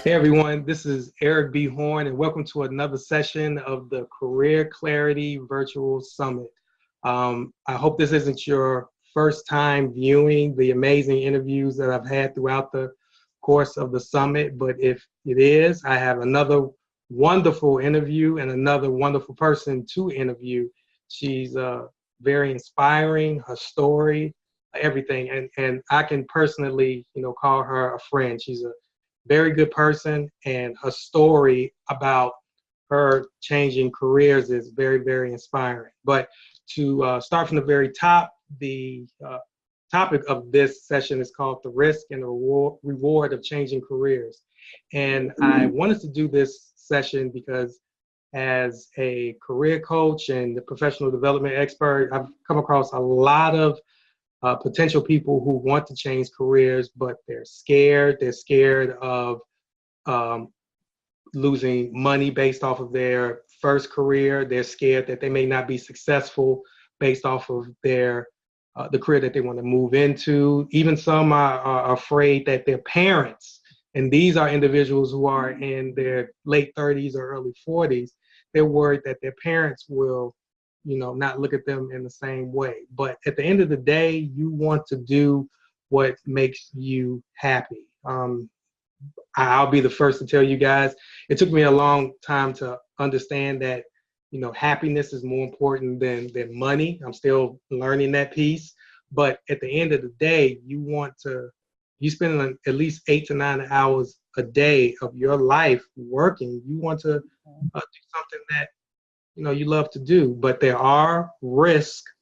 Hey everyone, this is Eric B. Horn, and welcome to another session of the Career Clarity Virtual Summit. I hope this isn't your first time viewing the amazing interviews that I've had throughout the course of the summit, but if it is, I have another wonderful interview and another wonderful person to interview. She's very inspiring, her story, everything, and I can personally, call her a friend. She's a very good person, and her story about her changing careers is very, very inspiring. But to start from the very top, the topic of this session is called The Risk and the Reward of Changing Careers. And I wanted to do this session because as a career coach and a professional development expert, I've come across a lot of potential people who want to change careers, but they're scared. They're scared of losing money based off of their first career. They're scared that they may not be successful based off of their the career that they want to move into. Even some are afraid that their parents, and these are individuals who are in their late 30s or early 40s, they're worried that their parents will not look at them in the same way. But at the end of the day, you want to do what makes you happy. I'll be the first to tell you guys, it took me a long time to understand that, happiness is more important than money. I'm still learning that piece. But at the end of the day, you spend at least 8 to 9 hours a day of your life working. You want to do something that you love to do, but there are risks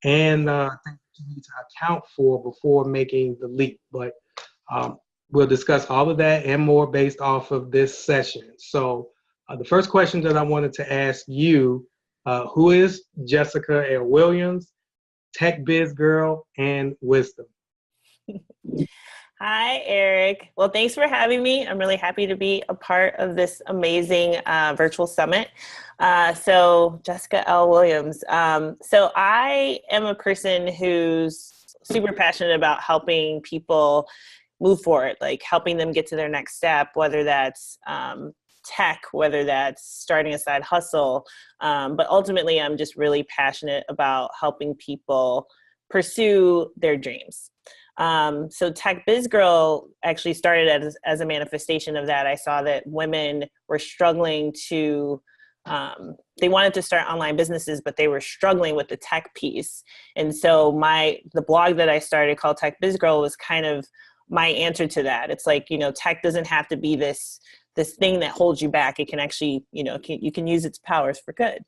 and things you need to account for before making the leap. But we'll discuss all of that and more based off of this session. So the first question that I wanted to ask you, who is Jessica L. Williams, TechBizGurl, and WiSTEM? Hi, Eric. Well, thanks for having me. I'm really happy to be a part of this amazing virtual summit. So Jessica L. Williams. So I am a person who's super passionate about helping people move forward, like helping them get to their next step, whether that's tech, whether that's starting a side hustle. But ultimately, I'm just really passionate about helping people pursue their dreams. So TechBizGurl actually started as a manifestation of that. I saw that women were struggling to, they wanted to start online businesses, but they were struggling with the tech piece. And so the blog that I started called TechBizGurl was kind of my answer to that. It's like, tech doesn't have to be this thing that holds you back. It can actually, you can use its powers for good.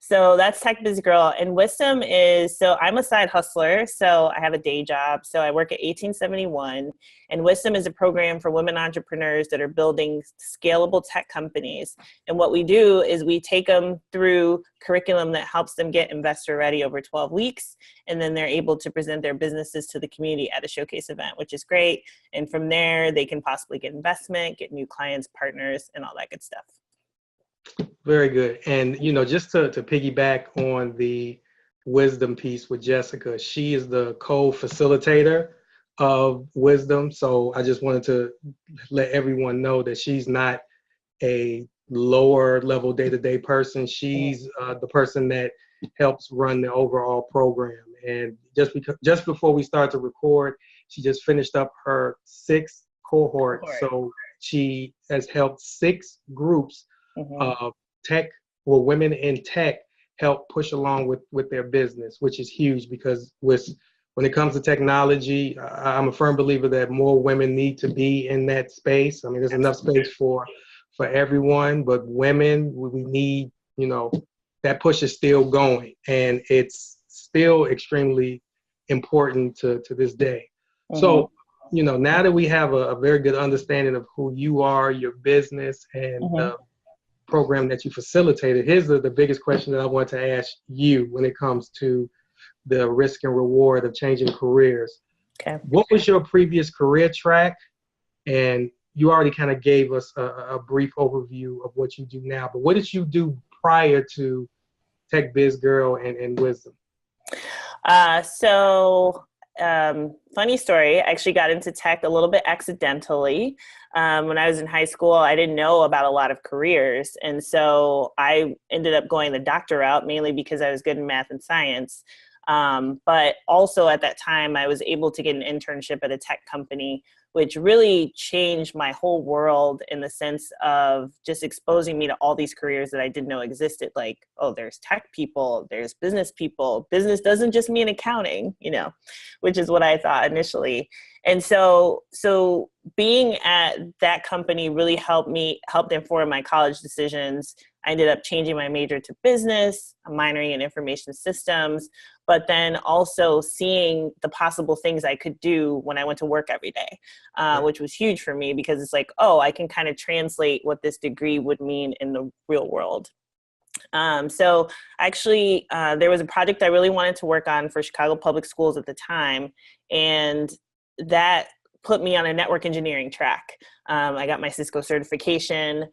So that's TechBizGurl. And WiSTEM is, so I'm a side hustler. So I have a day job. So I work at 1871. And WiSTEM is a program for women entrepreneurs that are building scalable tech companies. And what we do is we take them through curriculum that helps them get investor ready over 12 weeks. And then they're able to present their businesses to the community at a showcase event, which is great. And from there, they can possibly get investment, get new clients, partners, and all that good stuff. Very good. And, just to piggyback on the WiSTEM piece with Jessica, she is the co-facilitator of WiSTEM. So I just wanted to let everyone know that she's not a lower level day-to-day person. She's the person that helps run the overall program. And just before we start to record, she just finished up her 6th cohort. So she has helped 6 groups of tech, or women in tech, help push along with their business, which is huge because when it comes to technology, I'm a firm believer that more women need to be in that space. I mean, there's enough space for everyone, but women, we need, that push is still going, and it's still extremely important to this day. So, now that we have a very good understanding of who you are, your business, and the program that you facilitated, here's the biggest question that I want to ask you when it comes to the risk and reward of changing careers. Okay. What was your previous career track? And you already kind of gave us a brief overview of what you do now, but what did you do prior to TechBizGurl and WiSTEM? So funny story. I actually got into tech a little bit accidentally. When I was in high school, I didn't know about a lot of careers. And so I ended up going the doctor route, mainly because I was good in math and science. But also at that time, I was able to get an internship at a tech company, which really changed my whole world in the sense of just exposing me to all these careers that I didn't know existed. Like, oh, there's tech people, there's business people. Business doesn't just mean accounting, which is what I thought initially. And so being at that company really helped inform my college decisions. I ended up changing my major to business, minoring in information systems, but then also seeing the possible things I could do when I went to work every day, which was huge for me because it's like, oh, I can kind of translate what this degree would mean in the real world. So actually, there was a project I really wanted to work on for Chicago Public Schools at the time, and that put me on a network engineering track. I got my Cisco certification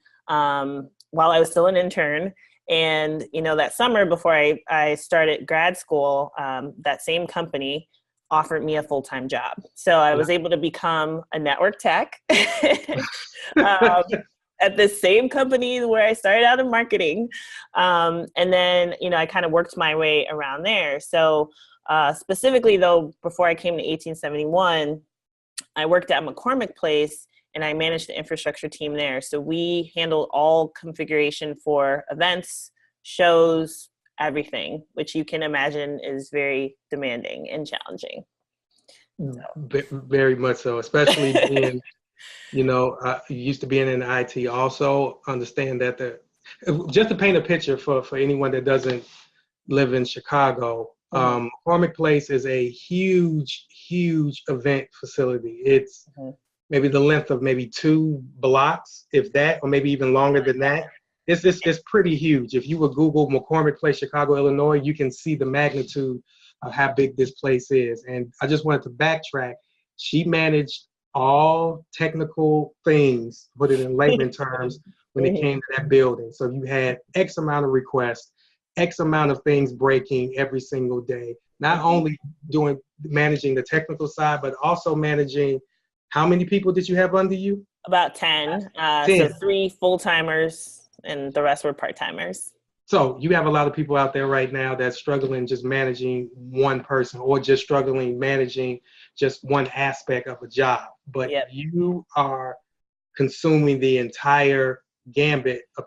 while I was still an intern. And, that summer before I started grad school, that same company offered me a full-time job. So I was able to become a network tech at the same company where I started out in marketing. And then, I kind of worked my way around there. So specifically, though, before I came to 1871, I worked at McCormick Place, and I managed the infrastructure team there. So we handled all configuration for events, shows, everything, which you can imagine is very demanding and challenging. Very much so, especially being, used to being in IT also, understand that just to paint a picture for anyone that doesn't live in Chicago, McCormick Place is a huge event facility. It's maybe the length of maybe 2 blocks, if that, or maybe even longer than that. It's pretty huge. If you would Google McCormick Place, Chicago, Illinois, you can see the magnitude of how big this place is. And I just wanted to backtrack. She managed all technical things, put it in layman terms, when it came to that building. So you had X amount of requests, X amount of things breaking every single day. Not only managing the technical side, but also managing. How many people did you have under you? About 10. 10. So 3 full-timers and the rest were part-timers. So you have a lot of people out there right now that's struggling just managing one person, or just struggling managing just one aspect of a job. But you are consuming the entire gambit of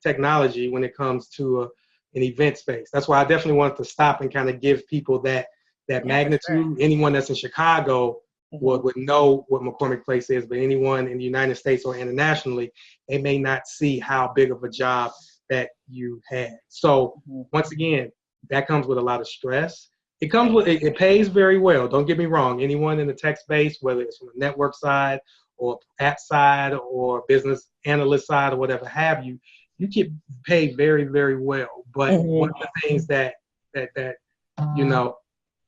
technology when it comes to an event space. That's why I definitely wanted to stop and kind of give people that magnitude. Sure. Anyone that's in Chicago would know what McCormick Place is, but anyone in the United States or internationally, they may not see how big of a job that you had. So once again, that comes with a lot of stress. It pays very well. Don't get me wrong. Anyone in the tech space, whether it's from the network side or app side or business analyst side or whatever have you, you get paid very, very well. But one of the things that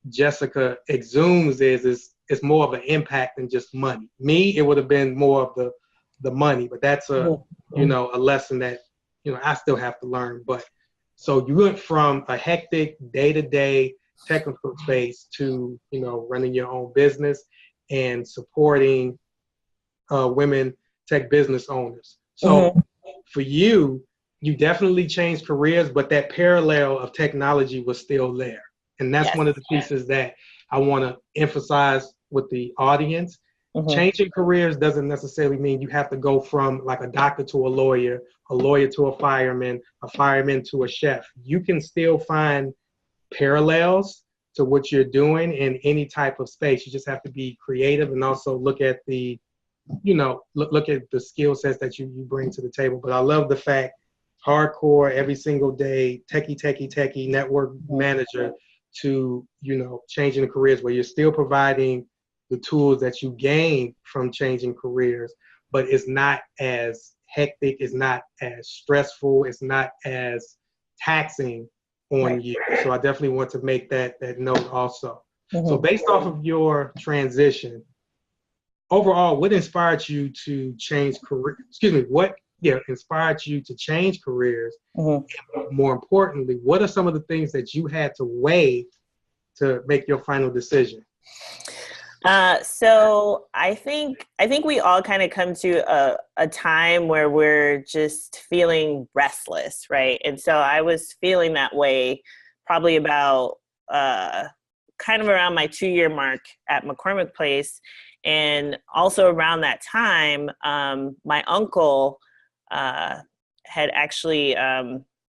Jessica exudes is it's more of an impact than just money. Me, it would have been more of the money, but that's a lesson that I still have to learn. But so you went from a hectic day-to-day technical space to running your own business and supporting women tech business owners. So for you definitely changed careers, but that parallel of technology was still there. And that's one of the pieces that I want to emphasize with the audience. Changing careers doesn't necessarily mean you have to go from like a doctor to a lawyer to a fireman to a chef. You can still find parallels to what you're doing in any type of space. You just have to be creative and also look at the, look at the skill sets that you bring to the table. But I love the fact, hardcore, every single day, techie network manager to, changing the careers where you're still providing the tools that you gain from changing careers, but it's not as hectic, it's not as stressful, it's not as taxing on you. So I definitely want to make that note also. So based off of your transition, overall, what inspired you to change career? What inspired you to change careers? And more importantly, what are some of the things that you had to weigh to make your final decision? So I think we all kind of come to a time where we're just feeling restless, right? And so I was feeling that way probably about kind of around my 2-year mark at McCormick Place. And also around that time, my uncle had actually,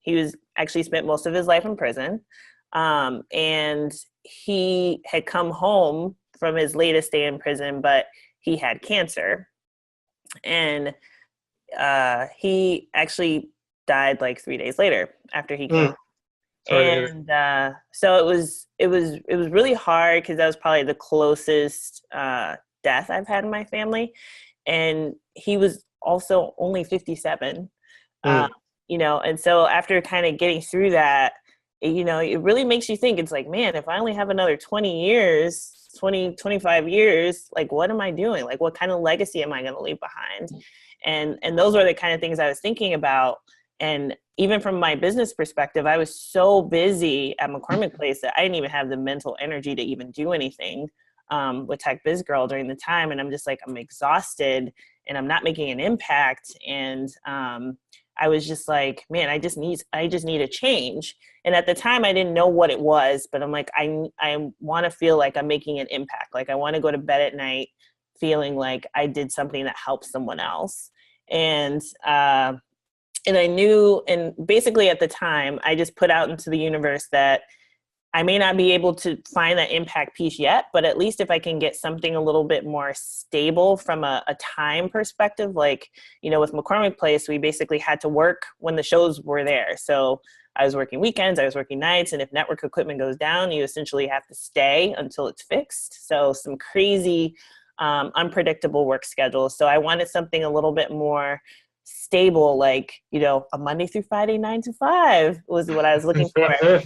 he was actually spent most of his life in prison. And he had come home from his latest day in prison, but he had cancer. And he actually died like 3 days later after he came. And so it was really hard because that was probably the closest death I've had in my family. And he was also only 57, you know, and so after kind of getting through that, you know, it really makes you think. It's like, man, if I only have another 25 years, like, what am I doing? Like, what kind of legacy am I going to leave behind? And those were the kind of things I was thinking about. And even from my business perspective, I was so busy at McCormick Place that I didn't even have the mental energy to even do anything with TechBizGurl during the time. And I'm just like, I'm exhausted and I'm not making an impact. And I was just like, man, I just need a change. And at the time I didn't know what it was, but I'm like, I want to feel like I'm making an impact. Like I want to go to bed at night feeling like I did something that helped someone else. And I knew, and basically at the time, I just put out into the universe that I may not be able to find that impact piece yet, but at least if I can get something a little bit more stable from a time perspective, like, you know, with McCormick Place, we basically had to work when the shows were there. So I was working weekends, I was working nights, and if network equipment goes down, you essentially have to stay until it's fixed. So some crazy, unpredictable work schedules. So I wanted something a little bit more stable, like, you know, a Monday through Friday, 9 to 5 was what I was looking for.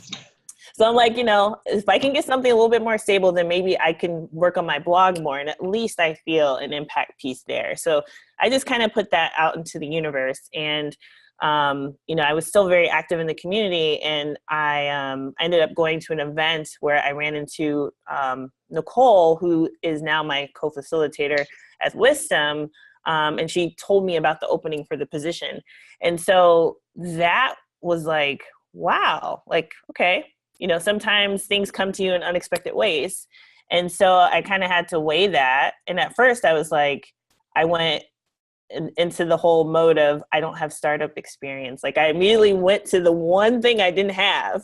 So I'm like, you know, if I can get something a little bit more stable, then maybe I can work on my blog more, and at least I feel an impact piece there. So I just kind of put that out into the universe. And, you know, I was still very active in the community, and I ended up going to an event where I ran into Nicole, who is now my co-facilitator at WiSTEM. And she told me about the opening for the position. And so that was like, wow, like, okay, you know, sometimes things come to you in unexpected ways. And so I kind of had to weigh that. And at first I was like, I went into the whole mode of, I don't have startup experience. Like I immediately went to the one thing I didn't have.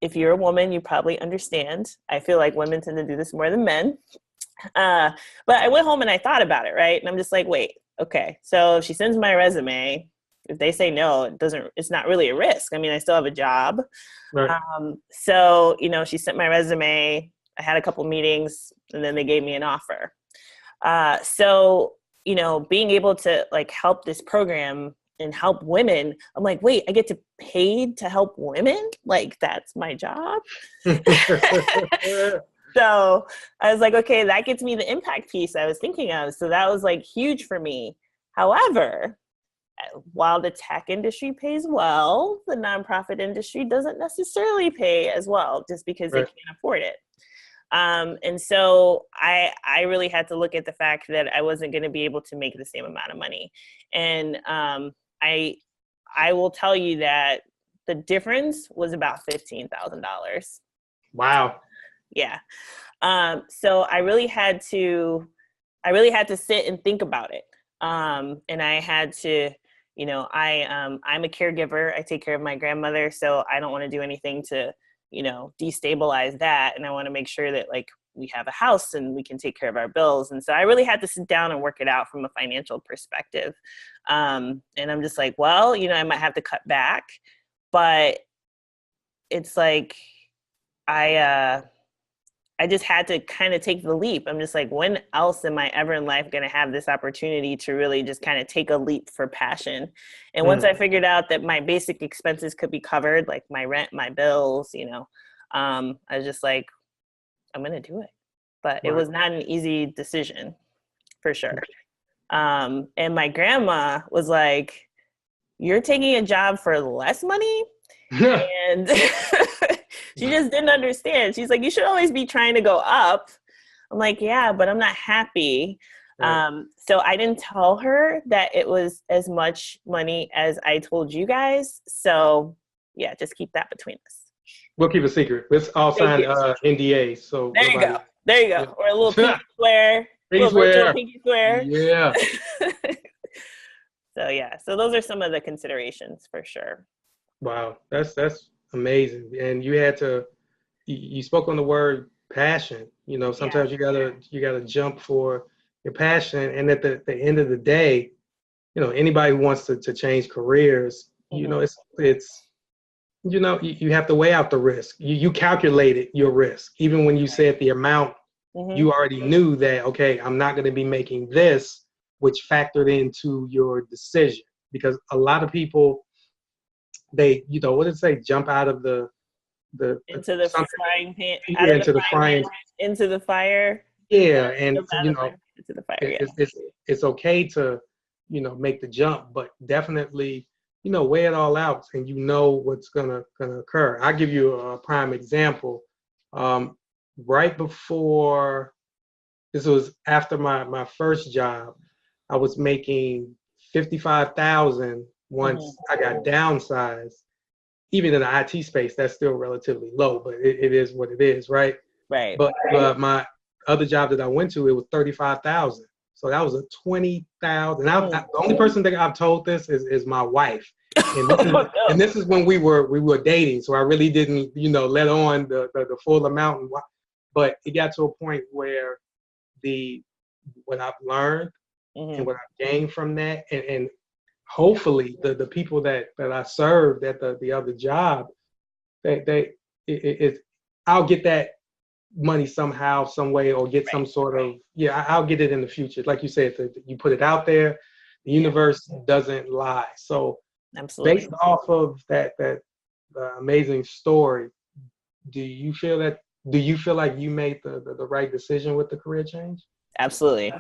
If you're a woman, you probably understand. I feel like women tend to do this more than men. But I went home and I thought about it, right? And I'm just like, wait, okay. So she sends my resume. If they say no, it's not really a risk. I mean, I still have a job. Right. So, you know, she sent my resume. I had a couple meetings and then they gave me an offer. So, you know, being able to like help this program and help women, I'm like, wait, I get to paid to help women? Like that's my job? So I was like, okay, that gets me the impact piece I was thinking of. So that was like huge for me. However, while the tech industry pays well, the nonprofit industry doesn't necessarily pay as well just because they can't afford it. And so I really had to look at the fact that I wasn't going to be able to make the same amount of money. And I will tell you that the difference was about $15,000. Wow. Yeah. So I really had to sit and think about it. And I had to, you know, I'm a caregiver. I take care of my grandmother. So I don't want to do anything to, you know, destabilize that. And I want to make sure that like we have a house and we can take care of our bills. And so I really had to sit down and work it out from a financial perspective. And I'm just like, well, you know, I might have to cut back, but it's like, I just had to kind of take the leap. I'm just like, when else am I ever in life going to have this opportunity to really just kind of take a leap for passion? And once I figured out that my basic expenses could be covered, like my rent, my bills, you know, I was just like, I'm going to do it. But it was not an easy decision for sure. And my grandma was like, you're taking a job for less money? And She just didn't understand. She's like, you should always be trying to go up. I'm like, yeah, but I'm not happy. Right. So I didn't tell her that it was as much money as I told you guys. So yeah, just keep that between us. We'll keep it secret. It's all Thank signed you. NDA, so There you nobody. go. There you go. Or a little pinky swear. Pinky Little virtual swear. pinky swear. Yeah. So yeah. So those are some of the considerations for sure. Wow, that's amazing. And you had to you spoke on the word passion. You know, sometimes you gotta jump for your passion. And at the end of the day, you know, anybody who wants to change careers, you know, it's you know, you have to weigh out the risk. You calculated your risk. Even when you said the amount, you already knew that, okay, I'm not going to be making this, which factored into your decision. Because a lot of people, they, you know, what did it say? Jump out of the into the frying pan, out into the frying pan, into the fire. Yeah, and you know, into the fire. It's okay to, you know, make the jump, but definitely, you know, weigh it all out, and you know what's gonna occur. I'll give you a prime example. Right before, this was after my first job, I was making 55,000 once I got downsized. Even in the IT space, that's still relatively low, but it is what it is, right? Right. But my other job that I went to, it was 35,000. So that was a 20,000. The only person that I've told this is my wife, and this is when we were dating. So I really didn't, you know, let on the full amount. But it got to a point where what I've learned and what I've gained from that, and hopefully the people that I served at the other job, I'll get that money somehow, some way, or get some sort of, I'll get it in the future. Like you said, you put it out there, the universe doesn't lie. So absolutely, based off of that amazing story, do you feel like you made the right decision with the career change? Absolutely.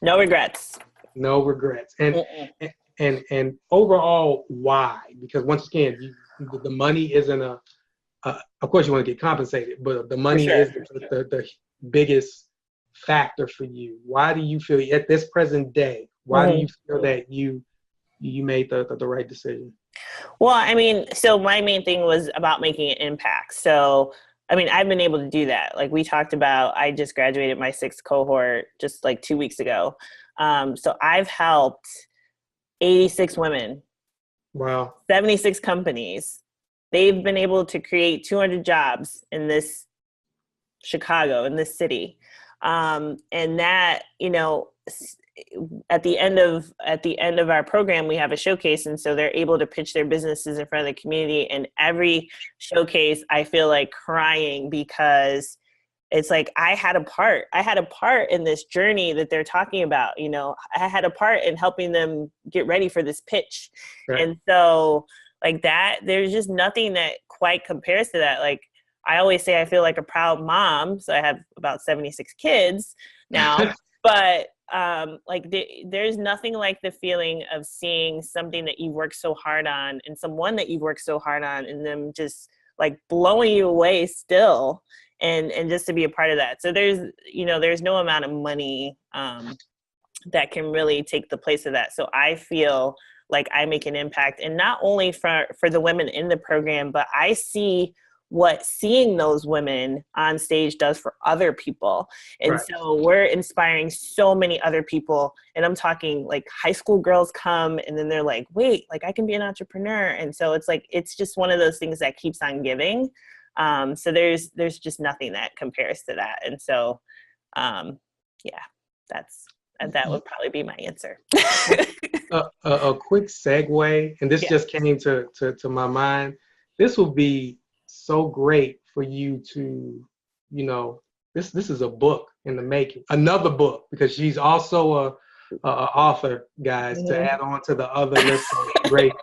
No regrets. No regrets. And overall, why? Because once again, the money isn't of course you want to get compensated, but the money is the biggest factor for you. Why do you feel at this present day, why do you feel that you made the right decision? Well, I mean, so my main thing was about making an impact. So, I mean, I've been able to do that. Like we talked about, I just graduated my 6th cohort just like 2 weeks ago. So I've helped 86 women. Wow. 76 companies. They've been able to create 200 jobs in this Chicago, in this city. And that, you know, at the end of our program, we have a showcase. And so they're able to pitch their businesses in front of the community. And every showcase, I feel like crying because it's like, I had a part in this journey that they're talking about. You know, I had a part in helping them get ready for this pitch. Right. And so like that, there's just nothing that quite compares to that. Like I always say, I feel like a proud mom. So I have about 76 kids now, but like there's nothing like the feeling of seeing something that you've worked so hard on and someone that you've worked so hard on and them just like blowing you away still. And just to be a part of that. So there's no amount of money that can really take the place of that. So I feel like I make an impact, and not only for the women in the program, but I see what seeing those women on stage does for other people. And right. So we're inspiring so many other people. And I'm talking like high school girls come and then they're like, wait, like I can be an entrepreneur. And so it's like, it's just one of those things that keeps on giving. So there's just nothing that compares to that. And so, that would probably be my answer. A quick segue, and this just came to my mind. This will be so great for you to, you know, this is a book in the making, another book, because she's also a author, guys, to add on to the other list of great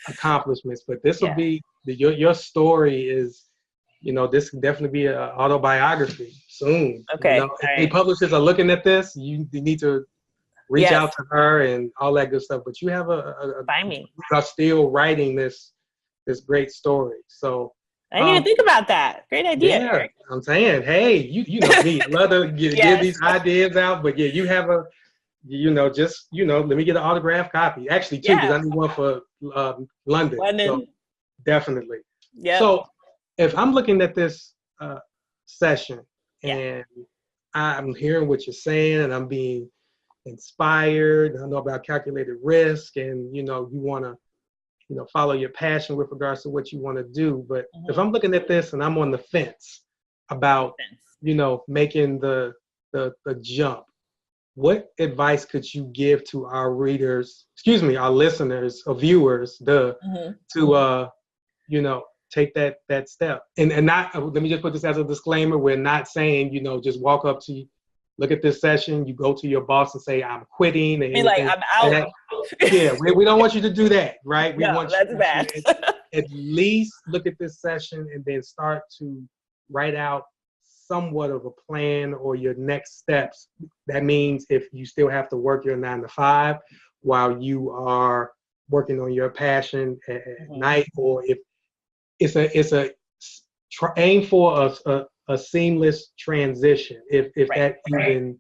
accomplishments. But this will be, your story is, you know, this can definitely be an autobiography soon. Okay. You know, if any publishers are looking at this, you need to reach out to her and all that good stuff. But you have find me. You are still writing this great story. So I didn't even think about that. Great idea, Yeah, Eric. I'm saying, hey, you know me, I love to give Yes. these ideas out, but yeah, you have a, just, let me get an autographed copy. Actually, two, because Yeah. I need one for London. So London. definitely. Yep. So if I'm looking at this session Yeah. and I'm hearing what you're saying and I'm being inspired, I know about calculated risk, and you want to follow your passion with regards to what you want to do. But if I'm looking at this and I'm on the fence about, making the jump, what advice could you give to our readers, our listeners or viewers, to take that step? And not, let me just put this as a disclaimer. We're not saying, just walk up to, look at this session, you go to your boss and say, I'm quitting, or Be like, anything. I'm out. Yeah, we don't want you to do that, right? We No, want that's you bad. to at least look at this session and then start to write out somewhat of a plan or your next steps. That means if you still have to work your 9 to 5 while you are working on your passion at night, or if aim for a seamless transition, if Right. that even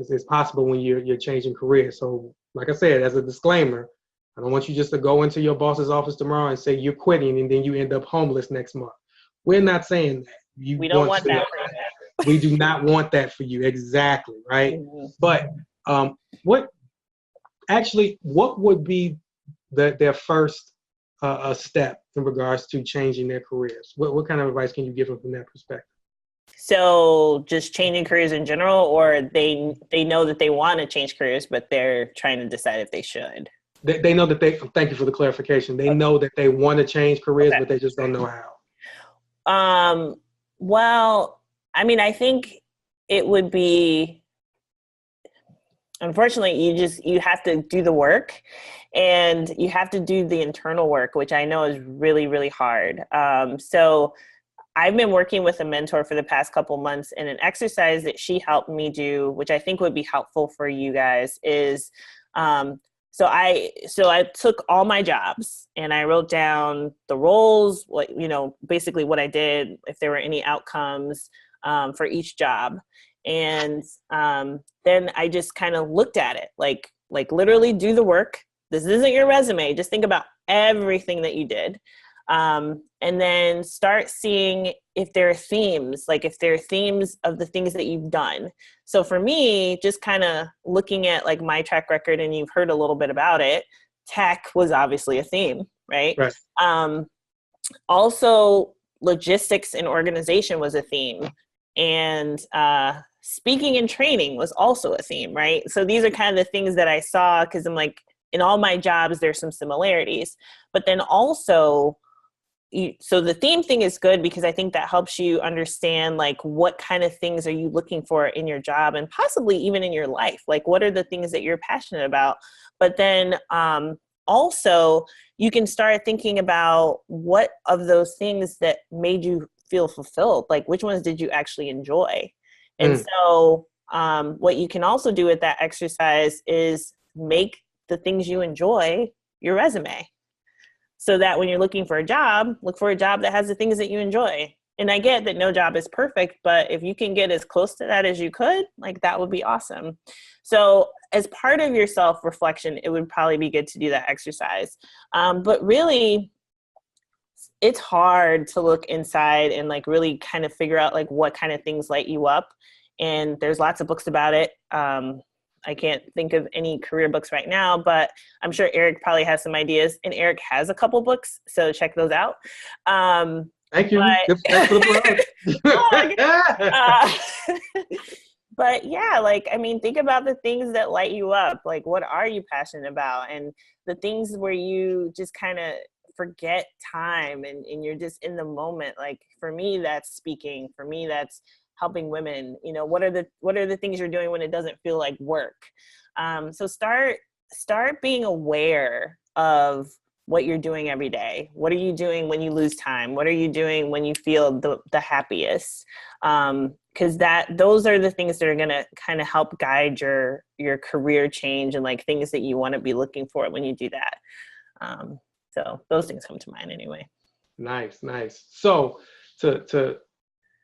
is possible when you're changing careers. So like I said, as a disclaimer, I don't want you just to go into your boss's office tomorrow and say you're quitting and then you end up homeless next month. We're not saying that. We don't want that for you. We do not want that for you. Exactly, right? But what would be their first step in regards to changing their careers? What kind of advice can you give them from that perspective? So just changing careers in general, or they know that they want to change careers, but they're trying to decide if they should? They know that thank you for the clarification. They know that they want to change careers, but they just don't know how. Well, I mean, I think it would be, unfortunately, you have to do the work, and you have to do the internal work, which I know is really, really hard. So I've been working with a mentor for the past couple months, and an exercise that she helped me do, which I think would be helpful for you guys, is so I took all my jobs and I wrote down the roles, basically what I did, if there were any outcomes for each job. And then I just kind of looked at it, like literally do the work. This isn't your resume. Just think about everything that you did. And then start seeing if there are themes, if there are themes of the things that you've done. So for me, just kind of looking at my track record, and you've heard a little bit about it, tech was obviously a theme, right? Also, logistics and organization was a theme. And speaking and training was also a theme, right? So these are kind of the things that I saw, because I'm like, in all my jobs, there's some similarities. But then also, so the theme thing is good, because I think that helps you understand what kind of things are you looking for in your job, and possibly even in your life. What are the things that you're passionate about? But then also you can start thinking about what of those things that made you feel fulfilled, which ones did you actually enjoy? And so what you can also do with that exercise is make the things you enjoy your resume, so that when you're looking for a job, look for a job that has the things that you enjoy. And I get that no job is perfect, but if you can get as close to that as you could, that would be awesome. So as part of your self-reflection, it would probably be good to do that exercise. But really, it's hard to look inside and really kind of figure out what kind of things light you up. And there's lots of books about it. I can't think of any career books right now, but I'm sure Eric probably has some ideas, and Eric has a couple books, so check those out. Thank you. Thanks for the plug. But yeah, think about the things that light you up. What are you passionate about? And the things where you just kind of forget time and you're just in the moment. For me, that's speaking. For me, that's helping women. What are the things you're doing when it doesn't feel like work? So start being aware of what you're doing every day. What are you doing when you lose time? What are you doing when you feel the happiest? Because those are the things that are going to kind of help guide your career change, and things that you want to be looking for when you do that. So those things come to mind anyway. Nice, nice. So to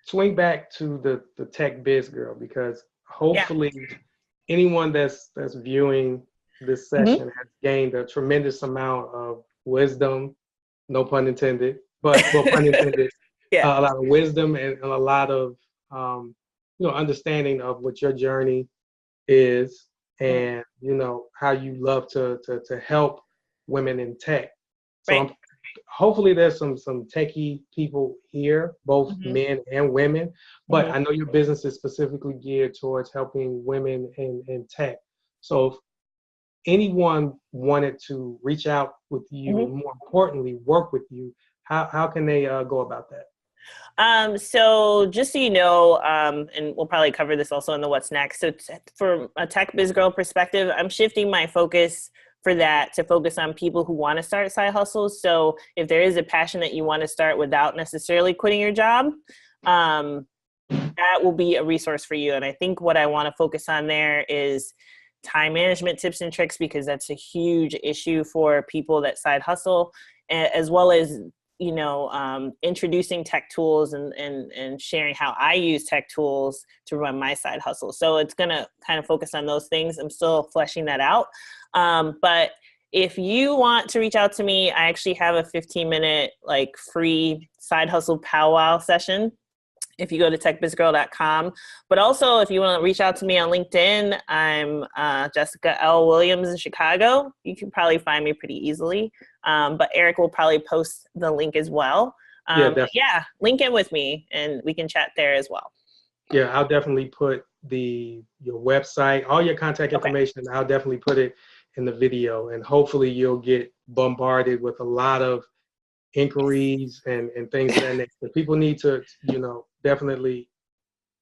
swing back to the tech biz girl, because Yeah. hopefully anyone that's viewing this Mhm. session has gained a tremendous amount of wisdom, no pun intended, but well, pun intended, Yeah. a lot of wisdom and a lot of understanding of what your journey is, Mhm. and how you love to help women in tech. So Right. I'm hopefully there's some techie people here, both Mhm. men and women, but Mhm. I know your business is specifically geared towards helping women in tech. So if anyone wanted to reach out with you and Mhm. more importantly work with you, how can they go about that? So just so you know, and we'll probably cover this also in the what's next. So for a tech biz girl perspective, I'm shifting my focus for that to focus on people who want to start side hustles. So if there is a passion that you want to start without necessarily quitting your job, um, that will be a resource for you. And I think what I want to focus on there is time management tips and tricks, because that's a huge issue for people that side hustle, as well as introducing tech tools and sharing how I use tech tools to run my side hustle. So it's going to kind of focus on those things. I'm still fleshing that out. But if you want to reach out to me, I actually have a 15-minute free side hustle powwow session if you go to techbizgurl.com. But also, if you want to reach out to me on LinkedIn, I'm Jessica L. Williams in Chicago. You can probably find me pretty easily. But Eric will probably post the link as well. Yeah, definitely. Yeah, link in with me and we can chat there as well. Yeah, I'll definitely put your website, all your contact Okay. information. I'll definitely put it in the video, and hopefully you'll get bombarded with a lot of inquiries and things of that nature. People need to, definitely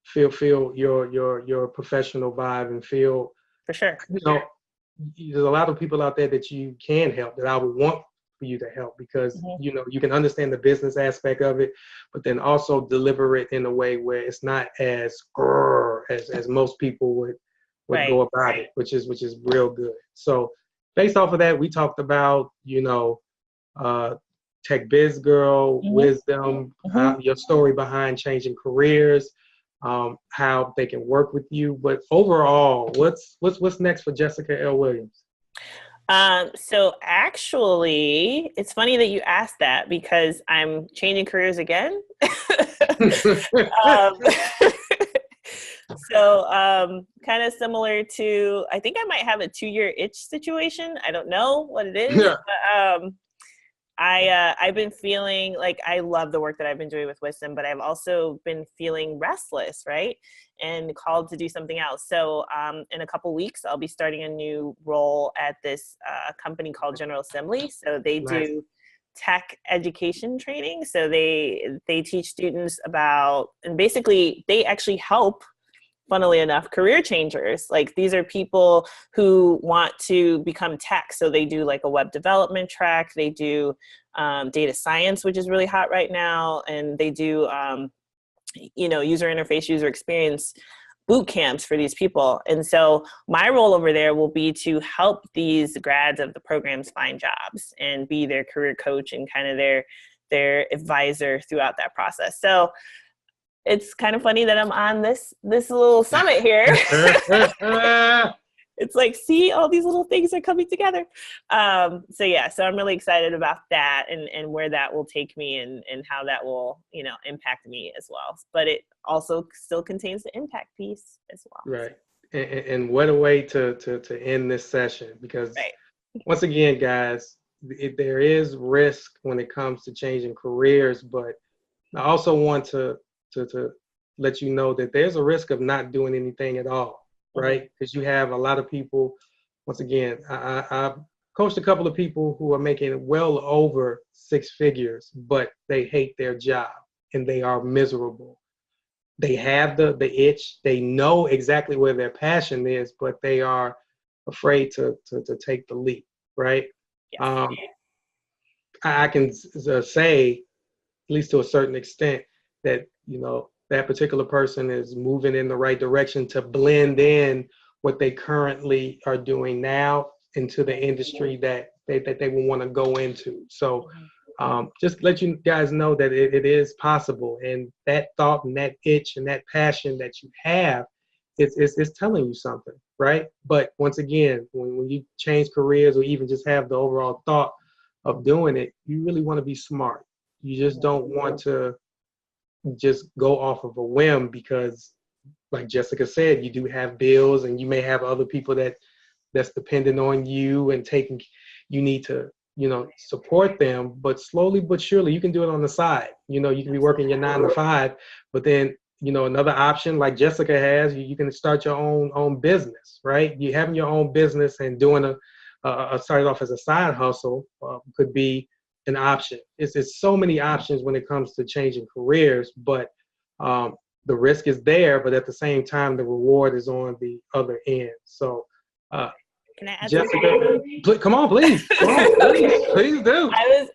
feel your professional vibe and feel, For sure. there's a lot of people out there that you can help, that I would want for you to help, because Mm-hmm. you can understand the business aspect of it, but then also deliver it in a way where it's not as as most people would Right. go about it, which is real good. So based off of that, we talked about Tech Biz Girl, Mm-hmm. wisdom, Mm-hmm. your story behind changing careers, how they can work with you. But overall, what's next for Jessica L. Williams? So actually, it's funny that you asked that, because I'm changing careers again. um, kind of similar to, I think I might have a 2-year itch situation. I don't know what it is. Yeah. But, I've been feeling like I love the work that I've been doing with WiSTEM, but I've also been feeling restless, right? And called to do something else. So in a couple weeks, I'll be starting a new role at this company called General Assembly. So they Nice. do tech education training. So they teach students about, and basically they actually help, funnily enough, career changers. Like, these are people who want to become tech. So they do like a web development track. They do data science, which is really hot right now. And they do, user interface, user experience boot camps for these people. And so my role over there will be to help these grads of the programs find jobs and be their career coach and kind of their advisor throughout that process. So it's kind of funny that I'm on this little summit here. It's like, see, all these little things are coming together. So I'm really excited about that and where that will take me and how that will, impact me as well. But it also still contains the impact piece as well. Right. And what a way to end this session, because Right. once again, guys, there is risk when it comes to changing careers, but I also want to let you know that there's a risk of not doing anything at all, right? Because you have a lot of people. Once again, I've coached a couple of people who are making well over 6 figures, but they hate their job and they are miserable. They have the itch. They know exactly where their passion is, but they are afraid to take the leap, right? Yes. I can say, at least to a certain extent, that that particular person is moving in the right direction to blend in what they currently are doing now into the industry that they will want to go into. So just let you guys know that it is possible. And that thought and that itch and that passion that you have, it's telling you something, right? But once again, when you change careers or even just have the overall thought of doing it, you really want to be smart. You just don't want to just go off of a whim because, like Jessica said, you do have bills and you may have other people that's dependent on you and you need to, support them, but slowly but surely you can do it on the side. You can be working your 9 to 5, but then, another option like Jessica has, you can start your own business, right? You having your own business and doing started off as a side hustle could be an option. It's so many options when it comes to changing careers, but the risk is there, but at the same time, the reward is on the other end. So, can I add Jessica, come on, please. Come on, please do.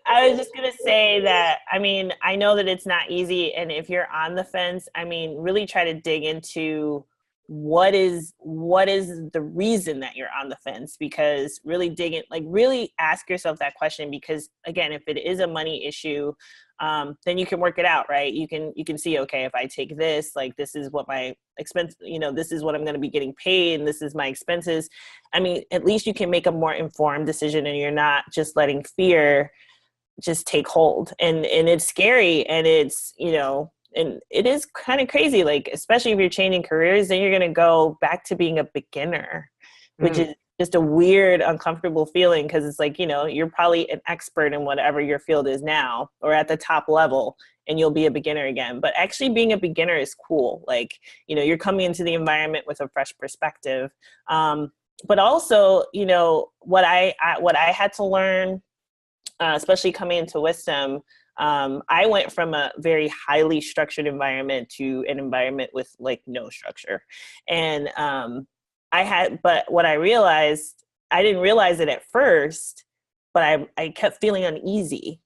I was just gonna say that, I mean, I know that it's not easy, and if you're on the fence, I mean, really try to dig into what is the reason that you're on the fence, because really really ask yourself that question, because again, if it is a money issue, then you can work it out, right? You can see, okay, if I take this, like, this is what my expense, this is what I'm going to be getting paid, and this is my expenses. I mean, at least you can make a more informed decision, and you're not just letting fear just take hold. And it's scary, and it's, and it is kind of crazy, like, especially if you're changing careers, then you're going to go back to being a beginner, which is just a weird, uncomfortable feeling, because it's like, you're probably an expert in whatever your field is now, or at the top level, and you'll be a beginner again. But actually being a beginner is cool. Like, you're coming into the environment with a fresh perspective. But also, what I had to learn, especially coming into WiSTEM, I went from a very highly structured environment to an environment with like no structure. And but what I realized, I didn't realize it at first, but I kept feeling uneasy.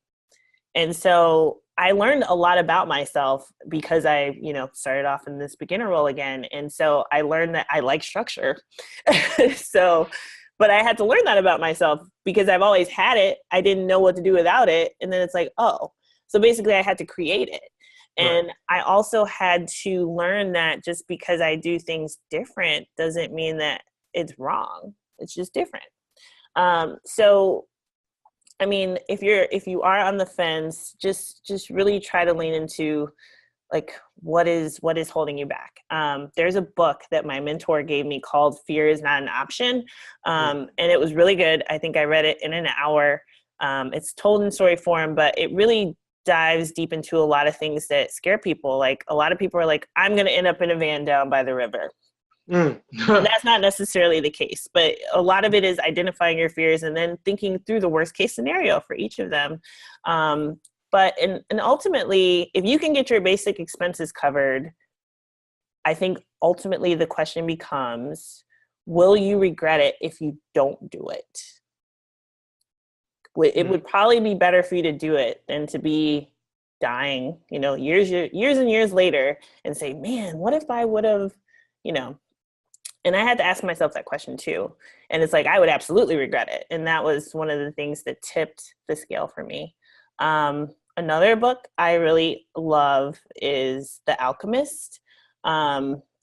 And so I learned a lot about myself because I, started off in this beginner role again. And so I learned that I like structure. But I had to learn that about myself because I've always had it. I didn't know what to do without it. And then it's like, oh, so basically I had to create it. And right. I also had to learn that just because I do things different doesn't mean that it's wrong. It's just different. So, I mean, if you are on the fence, just really try to lean into like, what is holding you back? There's a book that my mentor gave me called Fear is Not an Option. And it was really good. I think I read it in an hour. It's told in story form, but it really dives deep into a lot of things that scare people. Like, a lot of people are like, I'm going to end up in a van down by the river. And that's not necessarily the case, but a lot of it is identifying your fears and then thinking through the worst case scenario for each of them. But ultimately, if you can get your basic expenses covered, I think ultimately the question becomes, will you regret it if you don't do it? It would probably be better for you to do it than to be dying, years and years later and say, man, what if I would have, and I had to ask myself that question too. And it's like, I would absolutely regret it. And that was one of the things that tipped the scale for me. Another book I really love is The Alchemist.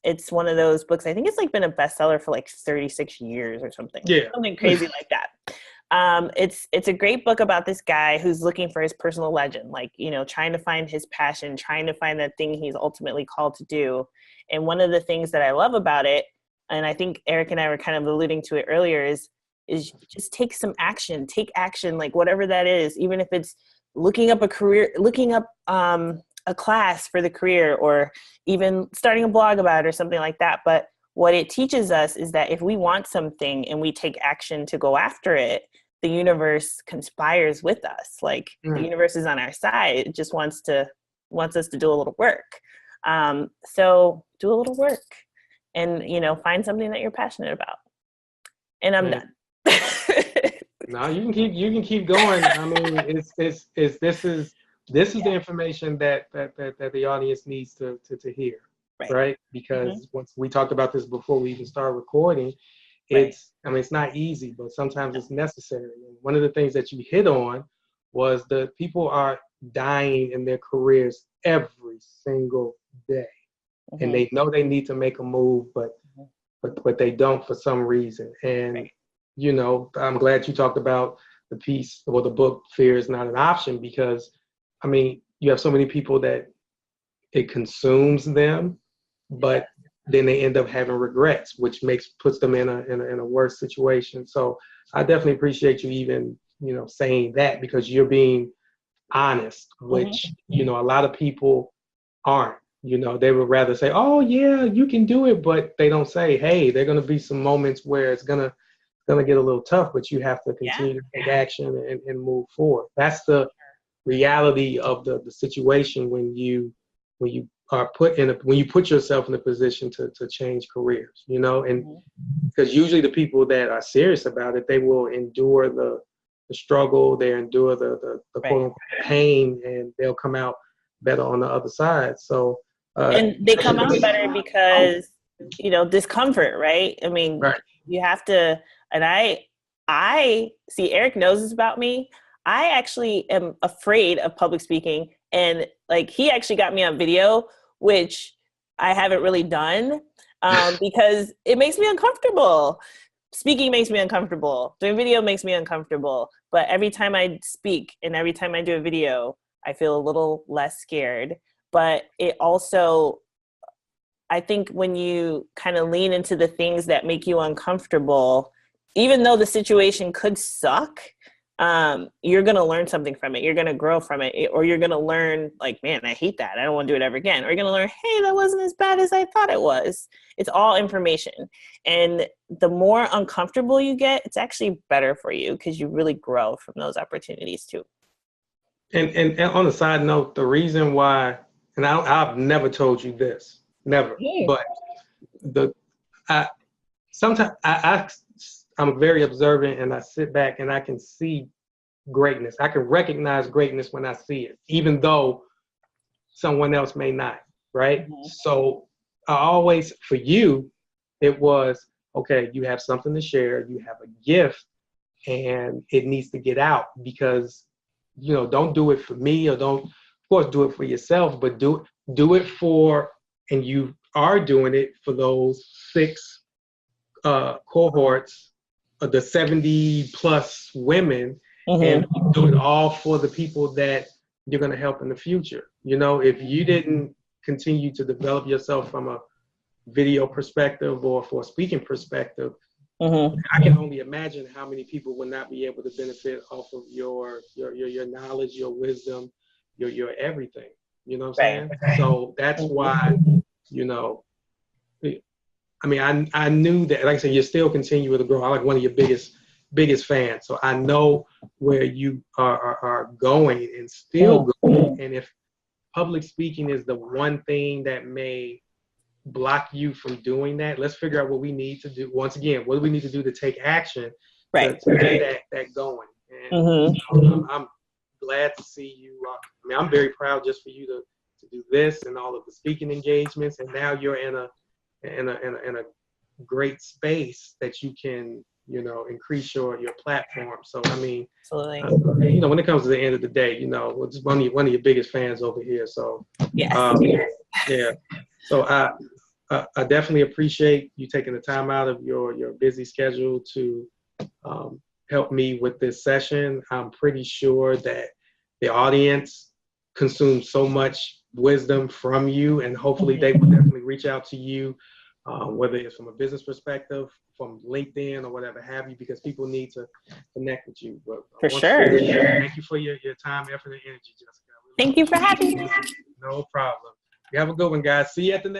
It's one of those books, I think it's like been a bestseller for like 36 years or something. Yeah. Something crazy like that. It's a great book about this guy who's looking for his personal legend, like, trying to find his passion, trying to find that thing he's ultimately called to do. And one of the things that I love about it, and I think Eric and I were kind of alluding to it earlier, is just take action, like whatever that is, even if it's looking up a class for the career, or even starting a blog about it or something like that. But what it teaches us is that if we want something and we take action to go after it, the universe conspires with us. Like, the universe is on our side. It just wants us to do a little work. So do a little work and, find something that you're passionate about. And I'm done. No, you can keep going. I mean, this is the information that the audience needs to hear. Right? Because once we talked about this before we even started recording, it's not easy, but sometimes it's necessary. And one of the things that you hit on was the people are dying in their careers every single day. Mm-hmm. And they know they need to make a move, but they don't for some reason. And, you know, I'm glad you talked about the piece or the book, Fear is Not an Option, because, I mean, you have so many people that it consumes them, but then they end up having regrets, which puts them in a worse situation. So I definitely appreciate you even, you know, saying that, because you're being honest, which, you know, a lot of people aren't. You know, they would rather say, oh yeah, you can do it, but they don't say, hey, there are going to be some moments where it's gonna get a little tough, but you have to continue to take action and move forward. That's the reality of the situation when you are when you put yourself in a position to change careers, you know, and because usually the people that are serious about it, they will endure the struggle, they endure the quote unquote pain, and they'll come out better on the other side. So and they come out better because, you know, discomfort, right? I mean, you have to, and I see, Eric knows this about me. I actually am afraid of public speaking, and like he actually got me on video, which I haven't really done because it makes me uncomfortable. Speaking makes me uncomfortable. Doing video makes me uncomfortable. But every time I speak and every time I do a video, I feel a little less scared. But it also, I think when you kind of lean into the things that make you uncomfortable, even though the situation could suck, you're going to learn something from it. You're going to grow from it, or you're going to learn like, man, I hate that. I don't want to do it ever again. Or you're going to learn, hey, that wasn't as bad as I thought it was. It's all information. And the more uncomfortable you get, it's actually better for you because you really grow from those opportunities too. And on a side note, the reason why, and I've never told you this, never, but sometimes I'm very observant, and I sit back and I can see greatness. I can recognize greatness when I see it, even though someone else may not, right? So I always, for you, it was, okay, you have something to share, you have a gift, and it needs to get out, because, you know, don't do it for me, or don't, of course, do it for yourself, but do it for, and you are doing it for those 6 cohorts, the 70 plus women, and do it all for the people that you're going to help in the future. You know, if you didn't continue to develop yourself from a video perspective or for a speaking perspective, I can only imagine how many people would not be able to benefit off of your knowledge, your wisdom, your everything. You know what I'm saying? So that's why, you know, I mean, I knew that, like I said, you're still continuing to grow. I'm like one of your biggest fans. So I know where you are going and still going. And if public speaking is the one thing that may block you from doing that, let's figure out what we need to do. Once again, what do we need to do to take action to get that going? And I'm glad to see you. I mean, I'm very proud just for you to do this and all of the speaking engagements. And now you're in a great space that you can, you know, increase your platform. So I mean, you know, when it comes to the end of the day, you know, it's one of your biggest fans over here. So yeah. So I definitely appreciate you taking the time out of your busy schedule to help me with this session. I'm pretty sure that the audience consumes so much wisdom from you, and hopefully they will definitely reach out to you, whether it's from a business perspective, from LinkedIn or whatever have you, because people need to connect with you. But for sure. Thank you for your time, effort, and energy, Jessica. Thank you for having me. No problem. You have a good one, guys. See you at the next